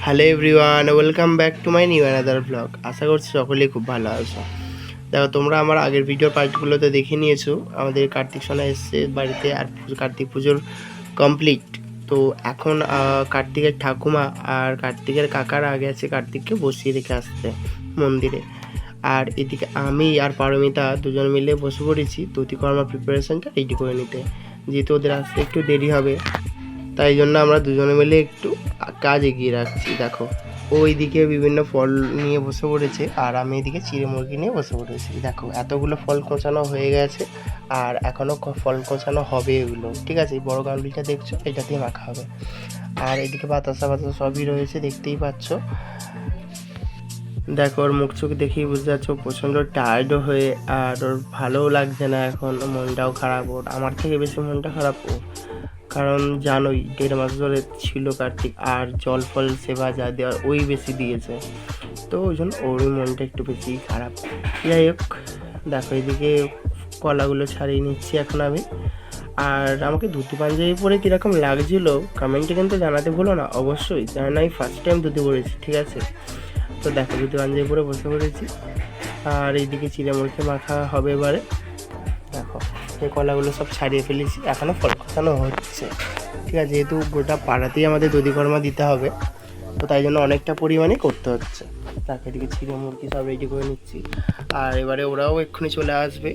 Hello everyone, welcome back to my new another blog. আশা করছি সকলেই খুব ভালো আছো। দেখো, তোমরা আমার আগের ভিডিওর পার্টগুলোতে দেখে নিয়েছো। আমাদের কার্তিক সোনা এসছে বাড়িতে, আর কার্তিক পুজোর কমপ্লিট। তো এখন কার্তিকের ঠাকুমা আর কার্তিকের কাকারা আগে আছে কার্তিককে বসিয়ে রেখে আসতে মন্দিরে। আর এদিকে আমি আর পারমিতা দুজন মিলে বসে পড়েছি দধিকর্মা প্রিপারেশনটা রেডি করে নিতে, যেহেতু ওদের আসতে একটু দেরি হবে। তাই জন্য আমরা দুজনে মিলে একটু কাজ এগিয়ে রাখছি। দেখো, ও এইদিকে বিভিন্ন ফল নিয়ে বসে পড়েছে, আর আমি এদিকে চিড়ে মুরগি নিয়ে বসে পড়েছি। দেখো, এতগুলো ফল কোঁচানো হয়ে গেছে, আর এখনও ফল কোঁচানো হবে এগুলো। ঠিক আছে, এই বড় গামলিটা দেখছো, এটা দিয়ে মাখা হবে। আর এদিকে বাতাসা সবই রয়েছে, দেখতেই পাচ্ছ। দেখো, ওর মুখ চোখ দেখেই বুঝতে পারছো প্রচণ্ড টায়ার্ডও হয়ে, আর ওর ভালোও লাগছে না এখন, মনটাও খারাপ ওর। আমার থেকে বেশি মনটা খারাপ ও, কারণ জানোই 1.5 মাস ধরে ছিল কার্তিক, আর জল ফল সেবা যা দেওয়ার ওই বেশি দিয়েছে, তো ওই জন্য ওরই মনটা একটু বেশি খারাপ। যাই হোক, দেখো এদিকে কলাগুলো ছাড়িয়ে নিচ্ছি এখন আমি। আর আমাকে ধুতি পাঞ্জাবি পরে কীরকম লাগছিল কমেন্টে কিন্তু জানাতে ভুলো না অবশ্যই, কারণ আমি ফার্স্ট টাইম ধুতি পরেছি। ঠিক আছে, তো দেখো ধুতি পাঞ্জাবি পরে বসে পড়েছি, আর এইদিকে চিড়ে মুরগি মাখা হবে এবারে। দেখো, এই কলাগুলো সব ছাড়িয়ে ফেলেছি, এখনও ফল খসানো হচ্ছে। ঠিক আছে, যেহেতু গোটা পাড়াতেই আমাদের দধিকর্মা দিতে হবে, তো তাই জন্য অনেকটা পরিমাণে করতে হচ্ছে। তাকে এদিকে চিড়ে মুরগি সব রেডি করে নিচ্ছি, আর এবারে ওরাও এক্ষুনি চলে আসবে।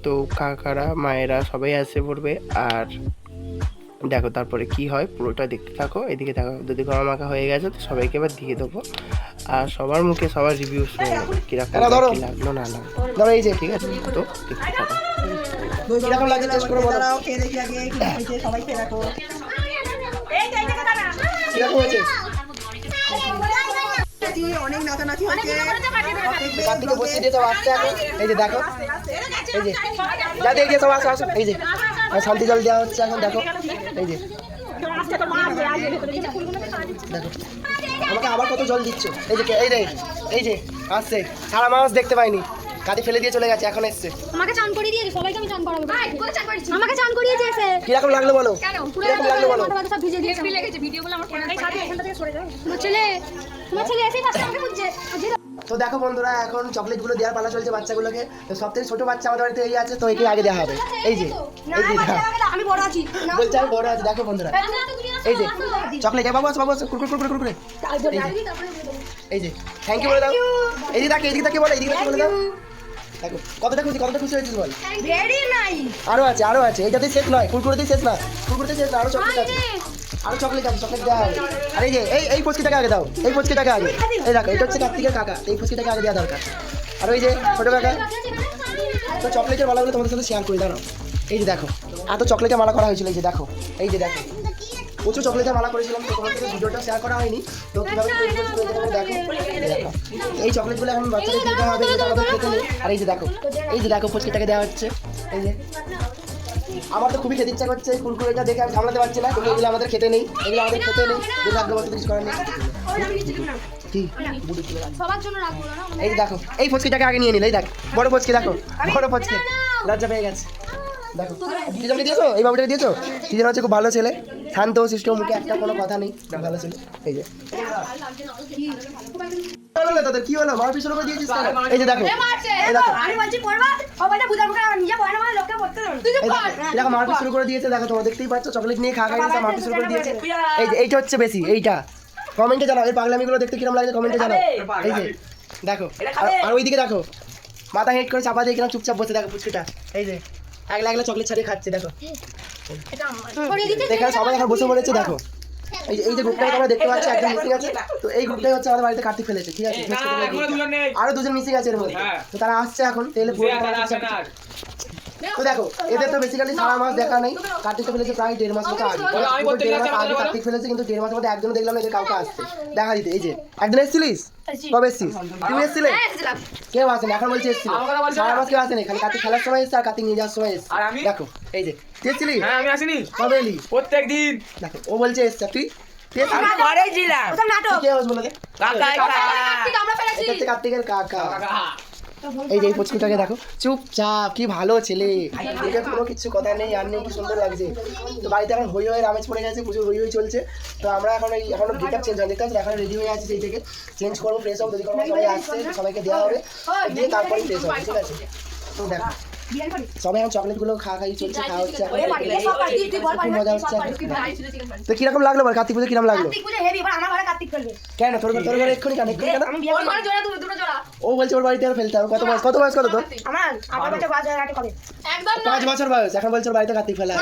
তো কাকারা মায়েরা সবাই আসে পড়বে। আর দেখো তারপরে কি হয় পুরোটা দেখতে থাকো। এদিকে দেখো দধিকর্মা মাখা হয়ে গেছে, তো সবাইকে এবার দিয়ে দেবো, আর সবার মুখে সবার রিভিউ শুনে নেবো কিরকম লাগলো না লাগলো। ধরো এই যে, ঠিক আছে, তো দেখতে থাকো কিরকম লাগে, টেস্ট করে বলো। খেয়ে দেখি আগে সবাই খেয়ে দেখো কিরকম হয়েছে। অনেক নাচানাচি হচ্ছে, কার্তিকে বসিয়ে দিয়ে সব আসছে এখন। এই যে দেখো, এই যে যাতে এই যে সব আসো আসো, এই যে শান্তি জল দেওয়া হচ্ছে এখন। দেখো এই যে দেখো আমাকে আবার কত জল দিচ্ছ। এই যে এই যে আসছে, সারা মাস দেখতে পাইনি, কাটি ফেলে দিয়ে চলে গেছে, এখন এসছে। আমাকে চান করিয়ে দিয়েছে, সবাইকে আমি চান করাবো। আমাকে চান করিয়ে দিয়েছে। কিরকম লাগলো বলো, কিরকম লাগলো বলো। সব ভিজে দিয়েছে, লেগেছে ভিডিওগুলো আমার ফোনে। এখান থেকে সরে যাও, তোমার ছেলে এসেই ফার্স্ট আমাকে খুঁজছে। তো দেখো বন্ধুরা, এখন চকলেটগুলো দেওয়ার পালা চলছে বাচ্চাগুলোকে। তো সব থেকে ছোট বাচ্চা আমাদের বাড়িতে এই আছে, তো একে আগে দেওয়া হবে। এই যে আমি বড় আছি, বলছে আমি বড় আছি। দেখো বন্ধুরা, এই যে চকলেট, বাবু আছে বাবু আছে, কুরকুরে। এই যে থ্যাংক ইউ বলে দাও। এই যে দেখো, এদিকে তাকে বলো, এদিকে বলে দাও। দেখো কতটা খুশি হয়েছিস বল। Very nice. আরো আছে, এইটাতে শেষ নয়, কুরকুরেতেই শেষ না, কুরকুরেতে শেষ না, আরো চকলেট আছে, আরো চকলেট আছে, চকলেট দেওয়া হবে। আর এই যে এই ফুচকিটাকে আগে দাও, এই ফুচকিটাকে আগে। এই দেখো, এটা হচ্ছে কার্তিকের কাকা, এই ফুচকিটাকে আগে দেওয়া দরকার। আর ওই যে ছোট কাকা, তো চকলেটের মালাগুলো তোমাদের সাথে শেয়ার করে দাও। এই যে দেখো, এত চকলেটের মালা করা হয়েছিল। এই যে দেখো, এই যে দেখো প্রচুর চকলেটের মালা করেছিলাম, তো তোমাদের সাথে ভিডিওটা শেয়ার করা হয়নি। তো কীভাবে তৈরি করছি দেখো, এই চকলেটগুলো এখন বাচ্চাদের দিতে হবে, যেটা আমাদের খেতে নেই। আর এই যে দেখো ফুচকিটাকে দেওয়া হচ্ছে। এই যে আমার তো খুবই খেতে ইচ্ছা করছে, এই কুরকুরেটা দেখে আমি সামলাতে পারছি না, কিন্তু এগুলো আমাদের খেতে নেই, এগুলো আমাদের খেতে নেই, যেটা আগ্রহ কিছু করার নেই। এই দেখো, এই ফুচকিটাকে আগে নিয়ে নিল। এই দেখ বড় ফুচকি, দেখো বড় ফুচকি, লজ্জা পেয়ে গেছে। দেখো দিদিকে দিয়েছো, এই বাবুটাকে দিয়েছো। দিদির হচ্ছে খুব ভালো ছেলে, শান্ত শিষ্ট, মুখে একটা কোনো কথা নেই, ভালো ছেলে। এই যে তাদের কি হলো, মারপিট শুরু করে দিয়েছিস। এই যে দেখো, দেখো মারপিট শুরু করে দিয়েছে। দেখো তোমরা দেখতেই পাচ্ছ, চকলেট নিয়ে খাওয়া মারপিট শুরু করে দিয়েছে। এই যে এইটা হচ্ছে বেশি, এইটা কমেন্টে জানাও, এই পাগলামিগুলো দেখতে কিরকম লাগে কমেন্টে জানাও। এই যে দেখো, আর ওইদিকে দেখো মাথা হেড করে চাপা দিয়ে কিরকম চুপচাপ বসে। দেখো পুচকিটা এই যে একলা চকলেট ছাড়িয়ে খাচ্ছে। দেখো এখানে সবাই এখন বসে পড়েছে। দেখো এই যে গ্রুপটাকে তোমরা দেখতে পাচ্ছ, একদম মিসিং আছে। তো এই গ্রুপটাই হচ্ছে আমাদের বাড়িতে কার্তিক ফেলেছে। ঠিক আছে, আরো দুজন মিসিং আছে এর মধ্যে, তো তারা আসছে এখন। তাহলে পুরো তো দেখো, এদের তো বেসিক্যালি সারা মাস দেখা নেই। কার্তিক তো ফেলেছে প্রায় 1.5 মাস মতো আগে, 1.5 মাস আগে কার্তিক ফেলেছে, কিন্তু 1.5 মাসের মধ্যে একজনও দেখলাম না এদের কাউকে আসতে দেখা দিতে। এই যে একদিন এসেছিলিস, কবে এসেছিস তুই? এসেছিলে, কেউ আসেনি, এখন বলছে এসেছিল। সারা মাস কেউ আসেনি, খালি কার্তিক খেলার সময় এসছে আর কার্তিক নিয়ে যাওয়ার সময় এসছে। দেখো এই যে তুই এসেছিলি? হ্যাঁ আমি আসিনি, কবে এলি? প্রত্যেক দিন। দেখো ও বলছে এসছে, তুই ঘরেই ছিলাম। কে বলে কার্তিক আমরা ফেলেছি। কার্তিকের কাকা। এই যে এই পুচকুটাকে দেখো, চুপচাপ, কি ভালো ছেলে, দেখে কোনো কিছু কথা নেই আর নেই, কি সুন্দর লাগছে। তো বাড়িতে এখন হই হয়ে আমেজ পড়ে গেছে, প্রচুর হই হই চলছে। তো আমরা এখন এখনো গেট আপ চেঞ্জ হয়নি, দেখতে পাচ্ছি এখন রেডি হয়ে আছি, সেই থেকে চেঞ্জ করবো, ফ্রেশ হবো, যদি কোনো সবাই আসছে সবাইকে দেওয়া হবে, দিয়ে তারপরে ফ্রেশ হবে, ঠিক আছে। তো দেখো সবাই এখন চকলেটগুলো খাই চলছে, খাওয়া হচ্ছে, এখন খুব মজা হচ্ছে। তো কিরকম লাগলো বল, কার্তিক পুজো কিরকম লাগলো? কেন তোর ঘরে এক্ষুনি কেন ও বলছে ওর বাড়িতে আর ফেলতে হবে। কত বয়স কত তোর? 5 বছর বয়স, এখন বলছে ওর বাড়িতে কার্তিক ফেলা হবে।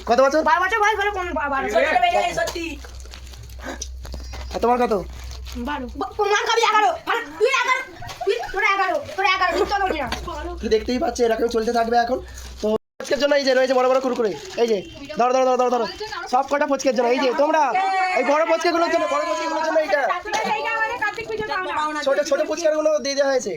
কত বছর? আর তোমার কত? তুই দেখতেই পাচ্ছি এরকম চলতে থাকবে এখন। তো ফুচকের জন্য এই যে রয়েছে বড় বড় কুরকুরে, এই যে ধরো সব কটা ফুচকের জন্য, এই যে তোমরা এই বড় ফুচকেগুলোর জন্য এইটা ছোট ছোট ফুচকাগুলো দিয়ে দেওয়া হয়েছে।